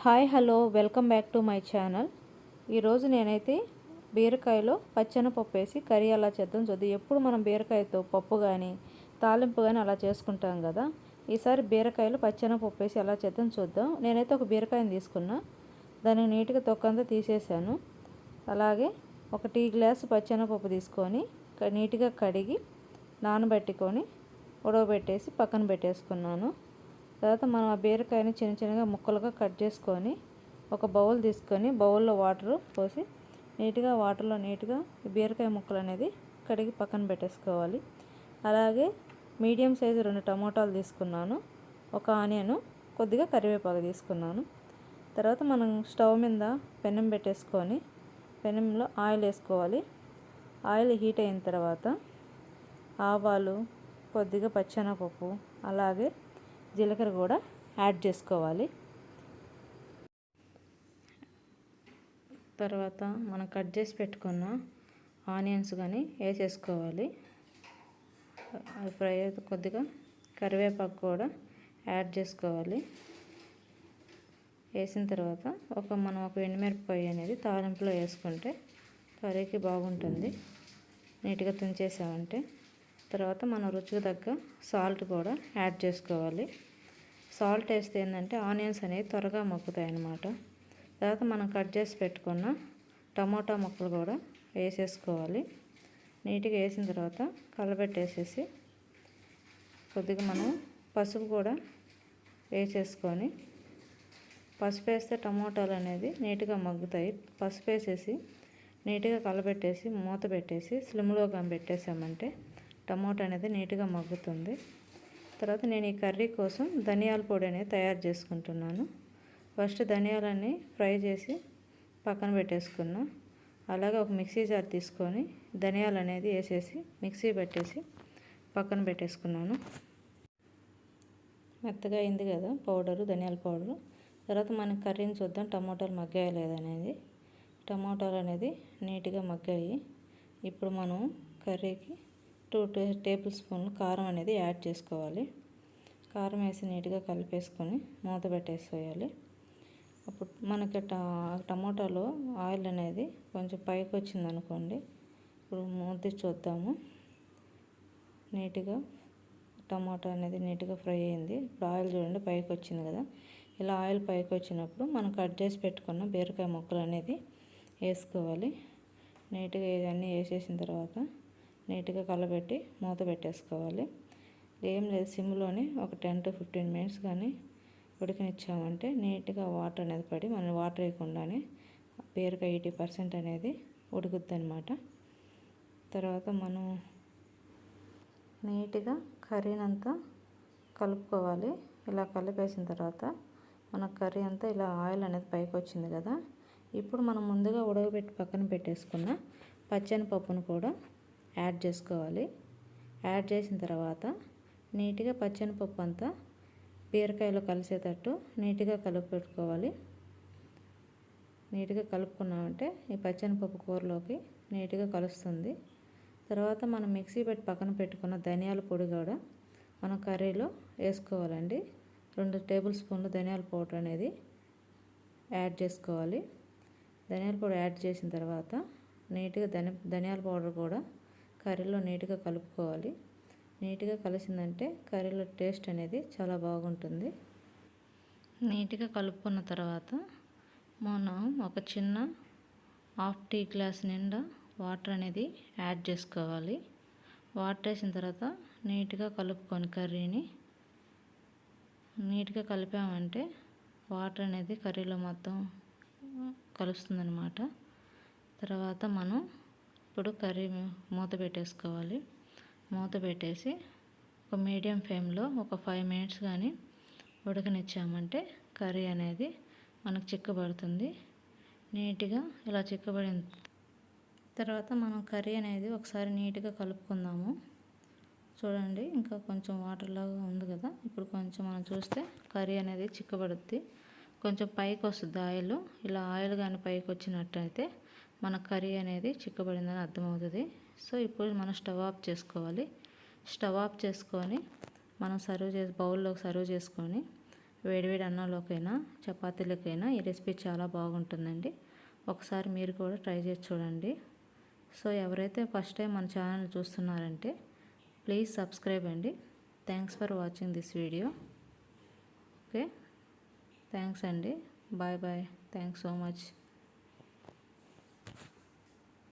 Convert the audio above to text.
Hi hello welcome back to my channel. ఈరోజు నేనైతే బీరకాయలో పచ్చెనపప్పు వేసి కర్రీ అలా చేద్దాం చూద్దాం. ఎప్పుడు మనం బీరకాయతో పప్పు కానీ తాలింపు కానీ అలా చేసుకుంటాం కదా. ఈసారి బీరకాయలో పచ్చెనపప్పు వేసి ఎలా చేద్దాం చూద్దాం. నేనైతే ఒక బీరకాయని తీసుకున్నా, దాన్ని నీట్గా తొక్కంతా తీసేసాను. అలాగే ఒక టీ గ్లాసు పచ్చెనపప్పు తీసుకొని నీట్గా కడిగి నానబెట్టుకొని ఉడకబెట్టేసి పక్కన పెట్టేసుకున్నాను. తర్వాత మనం ఆ బీరకాయని చిన్న చిన్నగా ముక్కలుగా కట్ చేసుకొని ఒక బౌల్ తీసుకొని బౌల్లో వాటర్ పోసి వాటర్లో నీట్గా బీరకాయ ముక్కలు అనేది కడిగి పక్కన పెట్టేసుకోవాలి. అలాగే మీడియం సైజు 2 టమోటాలు తీసుకున్నాను, ఒక ఆనియన్, కొద్దిగా కరివేపాకు తీసుకున్నాను. తర్వాత మనం స్టవ్ మీద పెనం పెట్టేసుకొని పెనంలో ఆయిల్ వేసుకోవాలి. ఆయిల్ హీట్ అయిన తర్వాత ఆవాలు, కొద్దిగా పచ్చెనపప్పు, అలాగే జీలకర్ర కూడా యాడ్ చేసుకోవాలి. తర్వాత మనం కట్ చేసి పెట్టుకున్న ఆనియన్స్ కానీ వేసేసుకోవాలి. అది ఫ్రై అయితే కొద్దిగా కరివేపాకు కూడా యాడ్ చేసుకోవాలి. వేసిన తర్వాత మనం ఒక ఎండుమిరపకాయ అనేది తాలింపులో వేసుకుంటే కర్రీకి బాగుంటుంది. నీట్గా తుంచేసామంటే తర్వాత మనం రుచికి తగ్గ సాల్ట్ కూడా యాడ్ చేసుకోవాలి. సాల్ట్ వేస్తే ఏంటంటే ఆనియన్స్ అనేవి త్వరగా మగ్గుతాయి అన్నమాట. తర్వాత మనం కట్ చేసి పెట్టుకున్న టమోటా ముక్కలు కూడా వేసేసుకోవాలి. నీట్గా వేసిన తర్వాత కలబెట్టేసేసి కొద్దిగా మనం పసుపు కూడా వేసేసుకొని, పసుపు వేస్తే టమోటాలు అనేది నీట్గా మగ్గుతాయి. పసుపు వేసేసి నీట్గా కలబెట్టేసి మూత పెట్టేసి స్లిమ్లో కానీ పెట్టేసామంటే టమోటా అనేది నీట్గా మగ్గుతుంది. తర్వాత నేను ఈ కర్రీ కోసం ధనియాల పొడి అనేది తయారు చేసుకుంటున్నాను. ఫస్ట్ ధనియాలన్నీ ఫ్రై చేసి పక్కన పెట్టేసుకున్నా. అలాగే ఒక మిక్సీ జార్ తీసుకొని ధనియాలు అనేది వేసేసి మిక్సీ పెట్టేసి పక్కన పెట్టేసుకున్నాను. మెత్తగా అయింది కదా పౌడరు, ధనియాల పౌడరు. తర్వాత మన కర్రీని చూద్దాం టమోటాలు మగ్గాయా లేదనేది. టమోటాలు అనేది నీట్గా మగ్గాయి. ఇప్పుడు మనం కర్రీకి 2 టేబుల్ స్పూన్లు కారం అనేది యాడ్ చేసుకోవాలి. కారం వేసి నీట్గా కలిపేసుకొని మూత పెట్టేసేయాలి. అప్పుడు మనకి టమోటాలో ఆయిల్ అనేది కొంచెం పైకి వచ్చింది అనుకోండి. ఇప్పుడు మూత చూద్దాము. నీట్గా టమోటా అనేది నీట్గా ఫ్రై అయింది. ఇప్పుడు ఆయిల్ చూడండి పైకి వచ్చింది కదా. ఇలా ఆయిల్ పైకి వచ్చినప్పుడు మనం కట్ చేసి పెట్టుకున్న బీరకాయ ముక్కలు అనేది వేసుకోవాలి. నీట్గా ఇవన్నీ వేసేసిన తర్వాత నీట్గా కలబెట్టి మూత పెట్టేసుకోవాలి. ఏం లేదు, సిమ్లోనే ఒక 10 to 15 మినిట్స్ కానీ ఉడికనిచ్చామంటే నీట్గా వాటర్ అనేది పడి మనం వాటర్ వేయకుండానే బీరకాయ 80% అనేది ఉడుకుద్ది అనమాట. తర్వాత మనం నీట్గా కర్రీనంతా కలుపుకోవాలి. ఇలా కలిపేసిన తర్వాత మన కర్రీ అంతా ఇలా ఆయిల్ అనేది పైకి వచ్చింది కదా. ఇప్పుడు మనం ముందుగా ఉడకబెట్టి పక్కన పెట్టేసుకున్న పచ్చెనపప్పును కూడా యాడ్ చేసుకోవాలి. యాడ్ చేసిన తర్వాత నీట్గా పచ్చెనపప్పు అంతా బీరకాయలో కలిసేటట్టు నీట్గా కలుపుకోవాలి. నీట్గా కలుపుకున్నామంటే ఈ పచ్చెనపప్పు కూరలోకి నీట్గా కలుస్తుంది. తర్వాత మనం మిక్సీ పెట్టి పక్కన పెట్టుకున్న ధనియాల పొడి కూడా మనం కర్రీలో వేసుకోవాలండి. 2 టేబుల్ స్పూన్లు ధనియాల పౌడర్ అనేది యాడ్ చేసుకోవాలి. ధనియాల పొడి యాడ్ చేసిన తర్వాత నీట్గా ధనియాల పౌడర్ కూడా కర్రీలో నీట్గా కలుపుకోవాలి. నీట్గా కలిసిందంటే కర్రీలో టేస్ట్ అనేది చాలా బాగుంటుంది. నీట్గా కలుపుకున్న తర్వాత మనం ఒక చిన్న హాఫ్ టీ గ్లాస్ నిండా వాటర్ అనేది యాడ్ చేసుకోవాలి. వాటర్ వేసిన తర్వాత నీట్గా కలుపుకొని కర్రీని నీట్గా కలిపామంటే వాటర్ అనేది కర్రీలో మొత్తం కలుస్తుందన్నమాట. తర్వాత మనం ఇప్పుడు కర్రీ మూత పెట్టేసుకోవాలి. మూత పెట్టేసి ఒక మీడియం ఫ్లేమ్లో ఒక 5 మినిట్స్ కానీ ఉడకనిచ్చామంటే కర్రీ అనేది మనకు చిక్కబడుతుంది. నీట్గా ఇలా చిక్కబడిన తర్వాత మనం కర్రీ అనేది ఒకసారి నీట్గా కలుపుకుందాము. చూడండి ఇంకా కొంచెం వాటర్ లాగా ఉంది కదా. ఇప్పుడు కొంచెం మనం చూస్తే కర్రీ అనేది చిక్కబడుద్ది. కొంచెం పైకి వస్తుంది ఆయిల్. ఇలా ఆయిల్ కానీ పైకి వచ్చినట్టయితే మన కర్రీ అనేది చిక్కబడిందని అర్థమవుతుంది. సో ఇప్పుడు మనం స్టవ్ ఆఫ్ చేసుకోవాలి. స్టవ్ ఆఫ్ చేసుకొని మనం బౌల్లోకి సర్వ్ చేసుకొని వేడివేడి అన్నంలోకైనా చపాతీలకైనా ఈ రెసిపీ చాలా బాగుంటుందండి. ఒకసారి మీరు కూడా ట్రై చేసి చూడండి. సో ఎవరైతే ఫస్ట్ టైం మన ఛానల్ చూస్తున్నారంటే ప్లీజ్ సబ్స్క్రైబ్ అండి. Thanks for watching this video. Okay, thanks అండి. Bye bye. Thanks so much.